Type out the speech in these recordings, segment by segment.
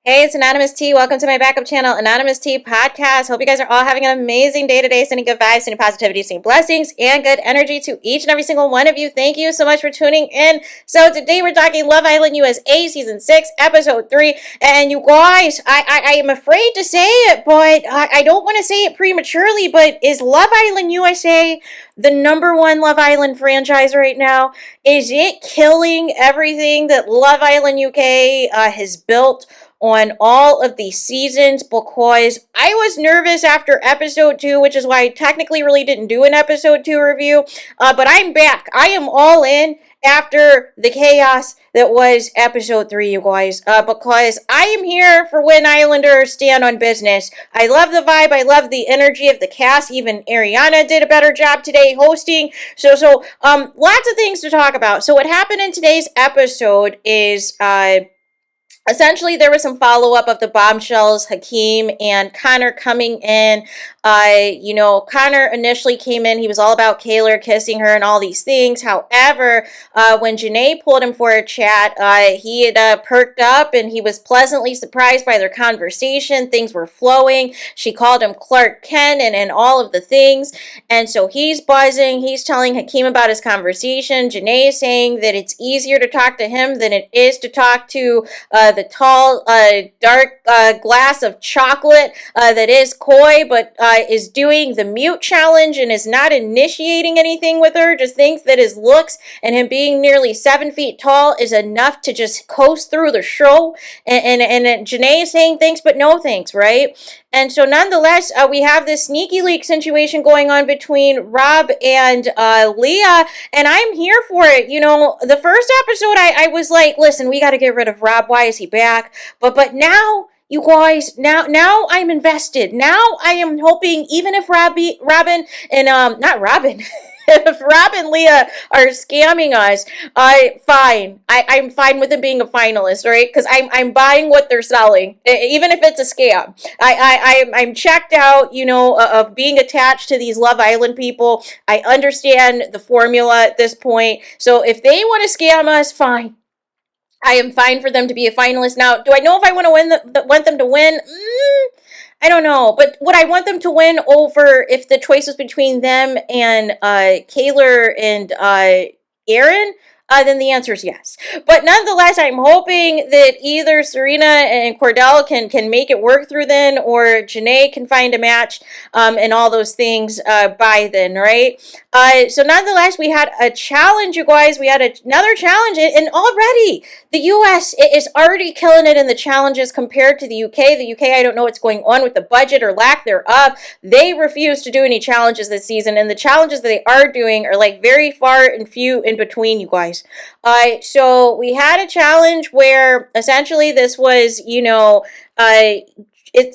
Hey, it's Anonymous T. Welcome to my backup channel, Anonymous T Podcast. Hope you guys are all having an amazing day today. Sending good vibes, sending positivity, sending blessings, and good energy to each and every single one of you. Thank you so much for tuning in. So today we're talking Love Island USA Season 6, Episode 3. And you guys, I am afraid to say it, but I don't want to say it prematurely, but is Love Island USA the #1 Love Island franchise right now? Is it killing everything that Love Island UK has built on all of these seasons? Because I was nervous after episode 2, which is why I technically really didn't do an episode 2 review, but I'm back. I am all in after the chaos that was episode 3, you guys, because I am here for when Islanders stand on business. I love the vibe. I love the energy of the cast. Even Ariana did a better job today hosting. So lots of things to talk about. So what happened in today's episode is, essentially, there was some follow-up of the bombshells, Hakeem and Connor coming in. Connor initially came in. He was all about Kayla kissing her and all these things. However, when Janae pulled him for a chat, he had perked up and he was pleasantly surprised by their conversation. Things were flowing. She called him Clark Kent and all of the things. And so he's buzzing. He's telling Hakeem about his conversation. Janae is saying that it's easier to talk to him than it is to talk to the tall, dark glass of chocolate that is coy, but is doing the mute challenge and is not initiating anything with her, just thinks that his looks and him being nearly 7 feet tall is enough to just coast through the show. And Janae is saying thanks, but no thanks, right? And so nonetheless, we have this sneaky leak situation going on between Rob and Leah, and I'm here for it. You know, the first episode, I was like, listen, we got to get rid of Rob. Why is he back? But now, you guys, now I'm invested. Now I am hoping, even if Robin and not Robin. If Rob and Leah are scamming us, I'm fine with it being a finalist, right? Because I'm buying what they're selling, even if it's a scam. I'm checked out, of being attached to these Love Island people. I understand the formula at this point. So if they want to scam us, fine. I am fine for them to be a finalist. Now, do I know if I want them to win? I don't know, but would I want them to win over if the choice was between them and Kayla and Aaron? Then the answer is yes. But nonetheless, I'm hoping that either Serena and Cordell can make it work through then, or Janae can find a match and all those things by then, right? So nonetheless, we had a challenge, you guys. We had another challenge, and already the U.S. is already killing it in the challenges compared to the U.K. The U.K., I don't know what's going on with the budget or lack thereof. They refuse to do any challenges this season, and the challenges that they are doing are like very far and few in between, you guys. So we had a challenge where essentially this was, they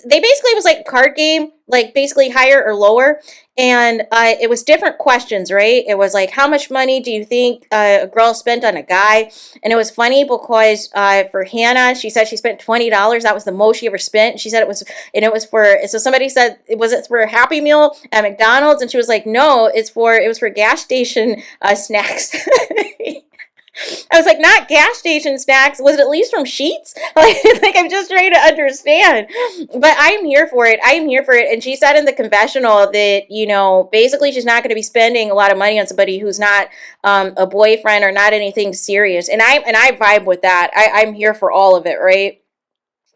basically was like a card game, like basically higher or lower. And it was different questions, right? It was like, how much money do you think a girl spent on a guy? And it was funny because for Hannah, she said she spent $20. That was the most she ever spent. She said so somebody said, was it for a Happy Meal at McDonald's? And she was like, no, it was for gas station snacks. I was like, not gas station snacks. Was it at least from Sheets? Like I'm just trying to understand. But I'm here for it. I'm here for it. And she said in the confessional that, basically she's not going to be spending a lot of money on somebody who's not a boyfriend or not anything serious. And I vibe with that. I'm here for all of it, right?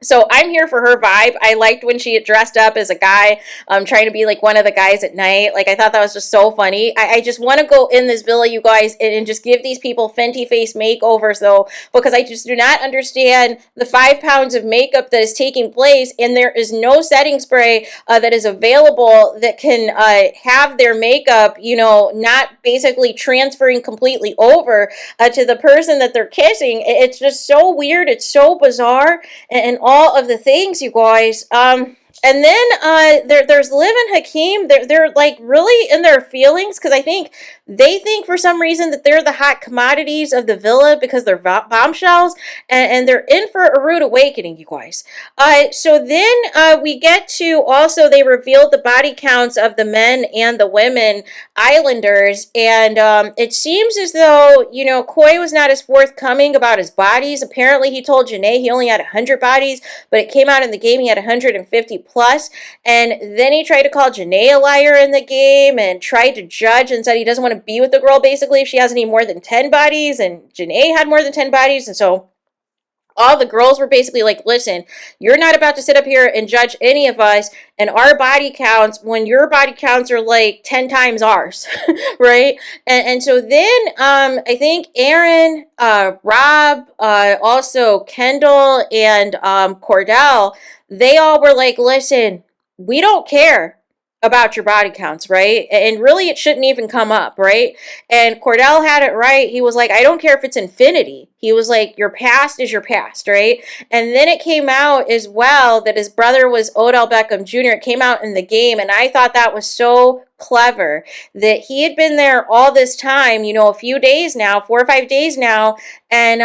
So I'm here for her vibe. I liked when she dressed up as a guy, trying to be like one of the guys at night. Like, I thought that was just so funny. I just want to go in this villa, you guys, and just give these people Fenty face makeovers, though, because I just do not understand the 5 pounds of makeup that is taking place, and there is no setting spray that is available that can have their makeup, not basically transferring completely over to the person that they're kissing. It's just so weird. It's so bizarre. And all of the things, you guys. And then there's Liv and Hakeem. They're like really in their feelings because I think they think for some reason that they're the hot commodities of the villa because they're bombshells, and they're in for a rude awakening, you guys. So then we get to also they revealed the body counts of the men and the women islanders, and it seems as though Coy was not as forthcoming about his bodies. Apparently, he told Janae he only had 100 bodies, but it came out in the game he had 150 plus. And then he tried to call Janae a liar in the game and tried to judge and said he doesn't want to be with the girl basically if she has any more than 10 bodies, and Janae had more than 10 bodies. And so all the girls were basically like, listen, you're not about to sit up here and judge any of us and our body counts when your body counts are like 10 times ours, right? And so then I think Aaron, Rob, also Kendall, and Cordell, they all were like, listen, we don't care about your body counts, right? And really it shouldn't even come up, right? And Cordell had it right. He was like, I don't care if it's infinity. He was like, your past is your past, right? And then it came out as well that his brother was Odell Beckham Jr. It came out in the game, and I thought that was so clever that he had been there all this time, a few days now, 4 or 5 days now, and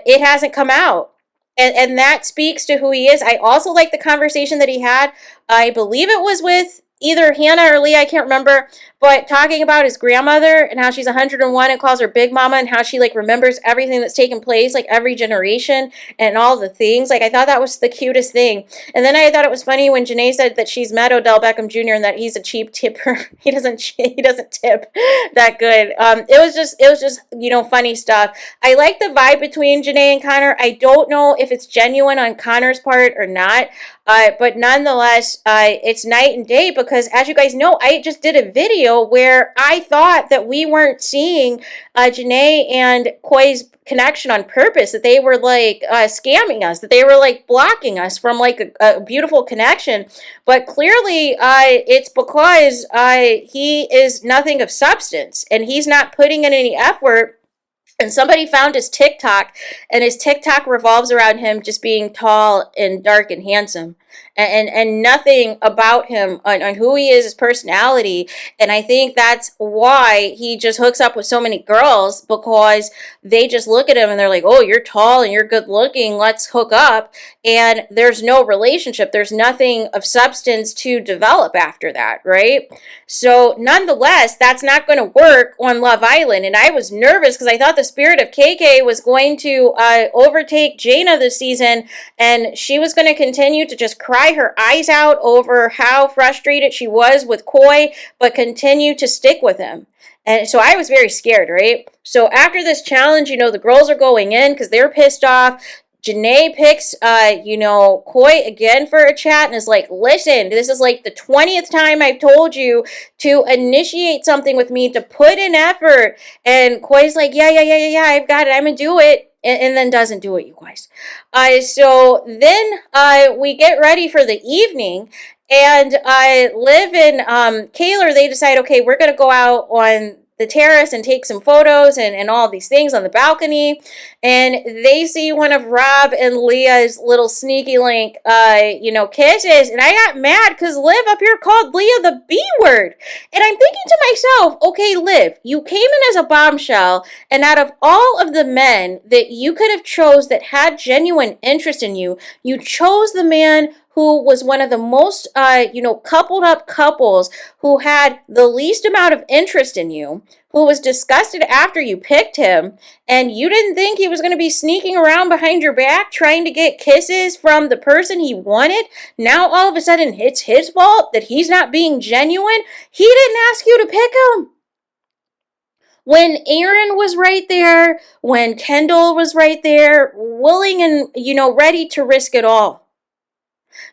it hasn't come out. And that speaks to who he is. I also like the conversation that he had. I believe it was with either Hannah or Leah, I can't remember, but talking about his grandmother and how she's 101 and calls her Big Mama, and how she like remembers everything that's taken place, like every generation and all the things. Like I thought that was the cutest thing. And then I thought it was funny when Janae said that she's met Odell Beckham Jr. and that he's a cheap tipper. he doesn't tip that good. It was just funny stuff. I like the vibe between Janae and Connor. I don't know if it's genuine on Connor's part or not. But nonetheless, it's night and day because, as you guys know, I just did a video where I thought that we weren't seeing Janae and Coy's connection on purpose, that they were like scamming us, that they were like blocking us from like a beautiful connection. But clearly, it's because he is nothing of substance and he's not putting in any effort. And somebody found his TikTok, and his TikTok revolves around him just being tall and dark and handsome, and nothing about him on who he is, his personality. And I think that's why he just hooks up with so many girls, because they just look at him and they're like, oh, you're tall and you're good looking, let's hook up. And there's no relationship. There's nothing of substance to develop after that, right? So nonetheless, that's not going to work on Love Island. And I was nervous because I thought the spirit of KK was going to overtake Jana this season, and she was going to continue to just cry her eyes out over how frustrated she was with Coy, but continue to stick with him. And so I was very scared, right? So after this challenge, the girls are going in because they're pissed off. Janae picks, Coy again for a chat and is like, listen, this is like the 20th time I've told you to initiate something with me, to put in effort. And Coy's like, yeah, I've got it. I'm going to do it. And then doesn't do it, you guys. So then we get ready for the evening, and Liv and Kaylor, they decide, okay, we're going to go out on the terrace and take some photos and all these things on the balcony. And they see one of Rob and Leah's little sneaky link, kisses. And I got mad because Liv up here called Leah the B word. And I'm thinking to myself, okay, Liv, you came in as a bombshell, and out of all of the men that you could have chose that had genuine interest in you, you chose the man who was one of the most, coupled up couples, who had the least amount of interest in you, who was disgusted after you picked him, and you didn't think he was going to be sneaking around behind your back trying to get kisses from the person he wanted. Now all of a sudden it's his fault that he's not being genuine. He didn't ask you to pick him. When Aaron was right there, when Kendall was right there, willing and, ready to risk it all.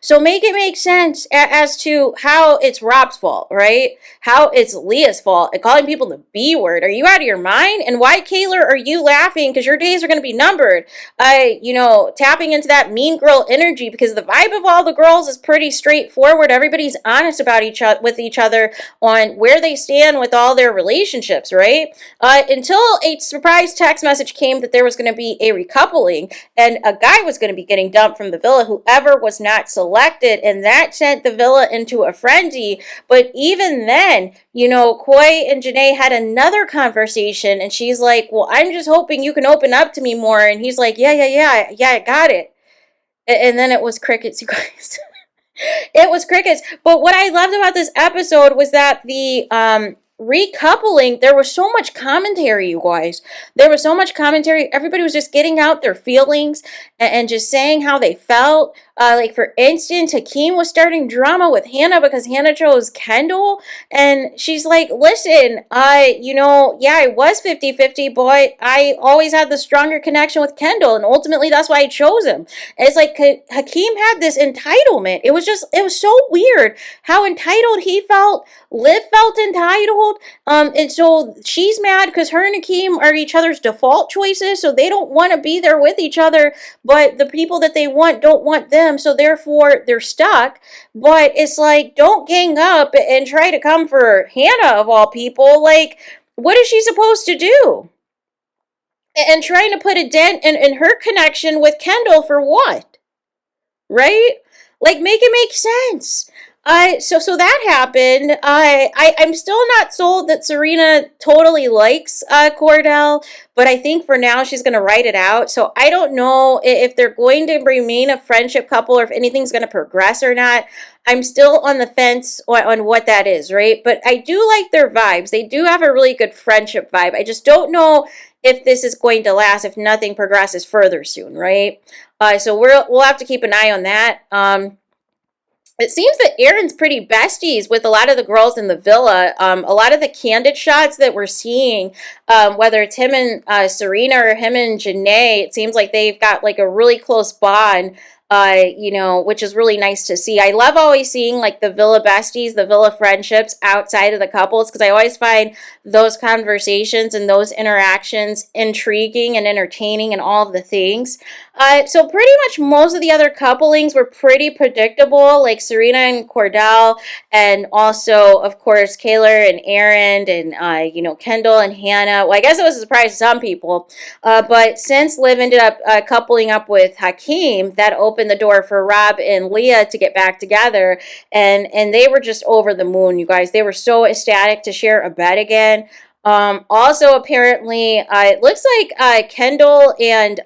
So make it make sense as to how it's Rob's fault, right? How it's Leah's fault, and calling people the B word. Are you out of your mind? And why, Kaylor, are you laughing? Because your days are going to be numbered. Tapping into that mean girl energy, because the vibe of all the girls is pretty straightforward. Everybody's honest about with each other on where they stand with all their relationships, right? Until a surprise text message came that there was going to be a recoupling, and a guy was going to be getting dumped from the villa, whoever was not got selected, and that sent the villa into a frenzy. But even then, you know, Coy and Janae had another conversation, and she's like, well, I'm just hoping you can open up to me more. And he's like, yeah, I got it. And then it was crickets, you guys. It was crickets. But what I loved about this episode was that the recoupling, there was so much commentary, you guys. There was so much commentary. Everybody was just getting out their feelings and just saying how they felt. Like, for instance, Hakeem was starting drama with Hannah because Hannah chose Kendall. And she's like, listen, you know, yeah, I was 50-50, but I always had the stronger connection with Kendall. And ultimately, that's why I chose him. And it's like Hakeem had this entitlement. It was so weird how entitled he felt. Liv felt entitled. And so she's mad because her and Hakeem are each other's default choices. So they don't want to be there with each other. But the people that they want don't want them. So therefore they're stuck. But it's like, don't gang up and try to come for Hannah of all people. Like, what is she supposed to do? And trying to put a dent in her connection with Kendall for what? Right? Like, make it make sense. So that happened. I'm still not sold that Serena totally likes Cordell, but I think for now she's going to write it out. So I don't know if they're going to remain a friendship couple or if anything's going to progress or not. I'm still on the fence on what that is, right? But I do like their vibes. They do have a really good friendship vibe. I just don't know if this is going to last, if nothing progresses further soon, right? So we'll have to keep an eye on that. It seems that Aaron's pretty besties with a lot of the girls in the villa. A lot of the candid shots that we're seeing, whether it's him and Serena or him and Janae, it seems like they've got like a really close bond. You know, which is really nice to see. I love always seeing like the villa besties, the villa friendships outside of the couples, because I always find those conversations and those interactions intriguing and entertaining and all of the things. So pretty much most of the other couplings were pretty predictable, like Serena and Cordell, and also, of course, Kaylor and Aaron, and, you know, Kendall and Hannah. Well, I guess it was a surprise to some people. But since Liv ended up coupling up with Hakeem, that opened the door for Rob and Leah to get back together. And they were just over the moon, you guys. They were so ecstatic to share a bed again. Also, apparently, it looks like Kendall and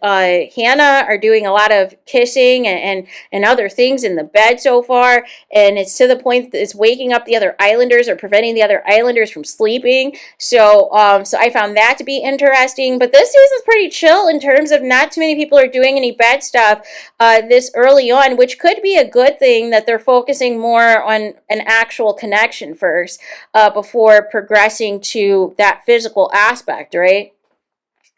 Hannah are doing a lot of kissing and other things in the bed so far, and it's to the point that it's waking up the other Islanders or preventing the other Islanders from sleeping. So I found that to be interesting. But this season's pretty chill in terms of not too many people are doing any bed stuff this early on, which could be a good thing, that they're focusing more on an actual connection first before progressing to that physical aspect, right?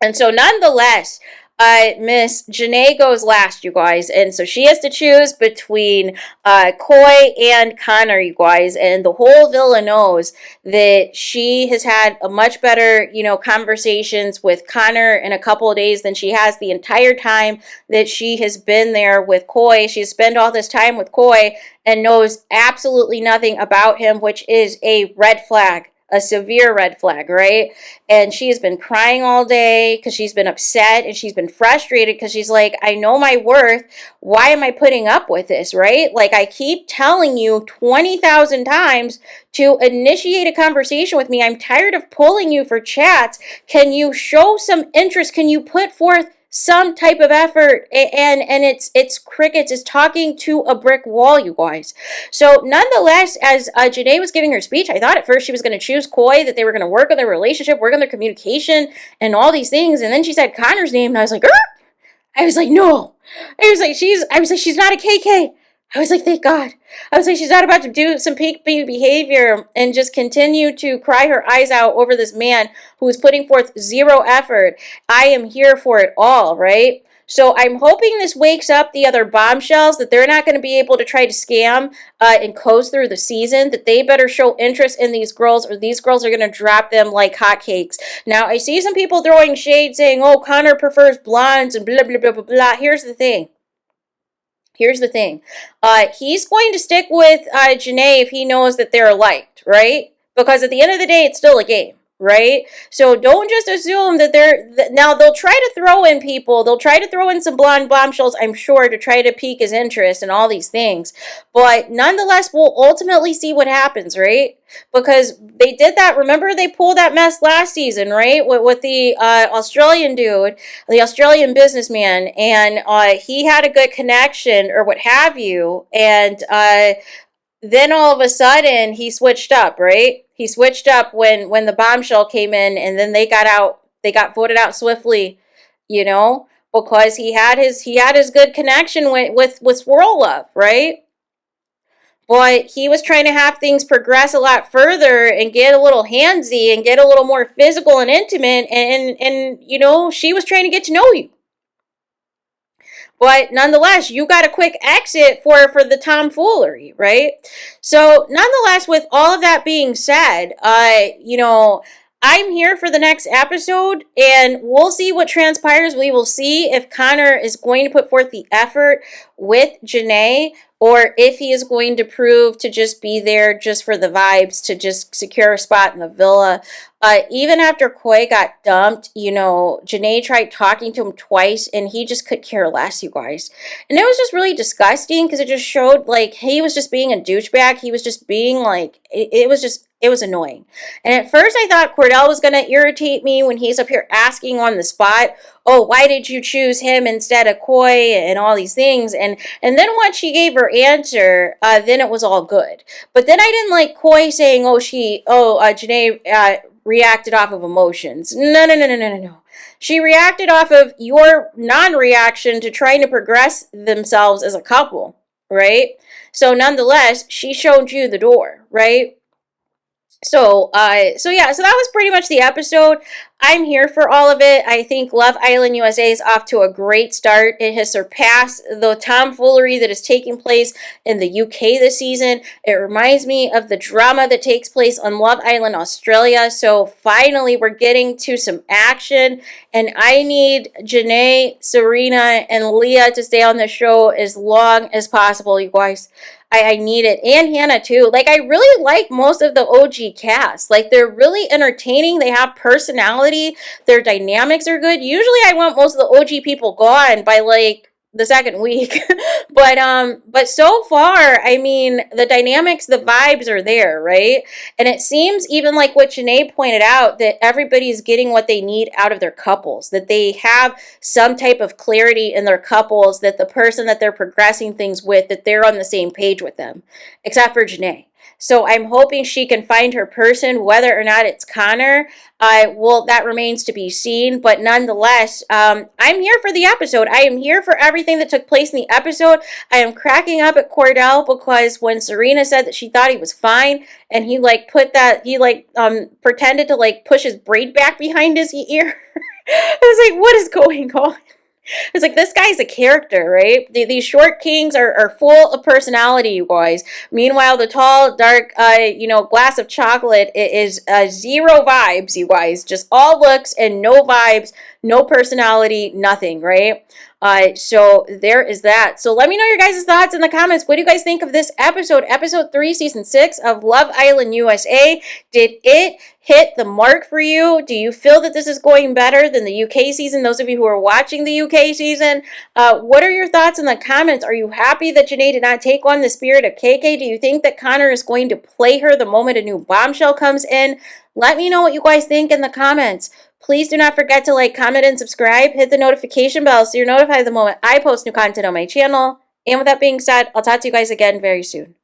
And so nonetheless, Miss Janae goes last, you guys, and so she has to choose between Coy and Connor, you guys, and the whole villa knows that she has had a much better, you know, conversations with Connor in a couple of days than she has the entire time that she has been there with Coy. She's spent all this time with Coy and knows absolutely nothing about him, which is a red flag. A severe red flag, right? And she has been crying all day because she's been upset and she's been frustrated because she's like, I know my worth. Why am I putting up with this, right? Like, I keep telling you 20,000 times to initiate a conversation with me. I'm tired of pulling you for chats. Can you show some interest? Can you put forth some type of effort? And it's crickets. It's talking to a brick wall, you guys. So nonetheless, as Janae was giving her speech, I thought at first she was going to choose Coy, that they were going to work on their relationship, work on their communication, and all these things. And then she said Connor's name, and I was like, I was like, no. I was like, she's not a KK. I was like, thank God. I was like, she's not about to do some peak behavior and just continue to cry her eyes out over this man who is putting forth zero effort. I am here for it all, right? So I'm hoping this wakes up the other bombshells, that they're not going to be able to try to scam and coast through the season, that they better show interest in these girls, or these girls are going to drop them like hotcakes. Now, I see some people throwing shade saying, oh, Connor prefers blondes and blah, blah, blah, blah, blah. Here's the thing. He's going to stick with Janae if he knows that they're liked, right? Because at the end of the day, it's still a game. right? So don't just assume that now they'll try to throw in people, they'll try to throw in some blonde bombshells, I'm sure, to try to pique his interest and all these things. But nonetheless, we'll ultimately see what happens, right? Because they did that. Remember, they pulled that mess last season, right? With the Australian dude, the Australian businessman, and he had a good connection or what have you, and then all of a sudden he switched up, right? He switched up when the bombshell came in, and then they got out. They got voted out swiftly, you know, because he had his good connection with Swirl Love, right? But he was trying to have things progress a lot further and get a little handsy and get a little more physical and intimate, and you know, she was trying to get to know you. But nonetheless, you got a quick exit for the tomfoolery, right? So nonetheless, with all of that being said, you know, I'm here for the next episode, and we'll see what transpires. We will see if Connor is going to put forth the effort with Janae, or if he is going to prove to just be there just for the vibes, to just secure a spot in the villa. Even after Koi got dumped, you know, Janae tried talking to him twice, and he just could care less, you guys. And it was just really disgusting, because it just showed, like, he was just being a douchebag. He was just being, like, it was annoying. And at first I thought Cordell was going to irritate me when he's up here asking on the spot, oh, why did you choose him instead of Koi, and all these things. And then once she gave her answer, then it was all good. But then I didn't like Koi saying, Janae reacted off of emotions. No. She reacted off of your non-reaction to trying to progress themselves as a couple, right? So nonetheless, she showed you the door, right? So that was pretty much the episode. I'm here for all of it. I think Love Island USA is off to a great start. It has surpassed the tomfoolery that is taking place in the UK this season. It reminds me of the drama that takes place on Love Island Australia. So finally, we're getting to some action, and I need Janae, Serena, and Leah to stay on the show as long as possible, you guys. I need it. And Hannah too. Like, I really like most of the OG cast. Like, they're really entertaining. They have personality. Their dynamics are good. Usually I want most of the OG people gone by like the second week. but so far, I mean, the dynamics, the vibes are there, right? And it seems, even like what Janae pointed out, that everybody's getting what they need out of their couples, that they have some type of clarity in their couples, that the person that they're progressing things with, that they're on the same page with them, except for Janae. So I'm hoping she can find her person, whether or not it's Connor. That remains to be seen. But nonetheless, I'm here for the episode. I am here for everything that took place in the episode. I am cracking up at Cordell, because when Serena said that she thought he was fine, and he pretended to like push his braid back behind his ear. I was like, what is going on? It's like, this guy's a character, right? These short kings are full of personality, you guys. Meanwhile, the tall, dark, glass of chocolate is zero vibes, you guys. Just all looks and no vibes, no personality, nothing, right? So there is that. So let me know your guys' thoughts in the comments. What do you guys think of this episode? Episode 3, Season 6 of Love Island USA. Did it hit the mark for you? Do you feel that this is going better than the UK season? Those of you who are watching the UK season, what are your thoughts in the comments? Are you happy that Janae did not take on the spirit of KK? Do you think that Connor is going to play her the moment a new bombshell comes in? Let me know what you guys think in the comments. Please do not forget to like, comment, and subscribe. Hit the notification bell so you're notified the moment I post new content on my channel. And with that being said, I'll talk to you guys again very soon.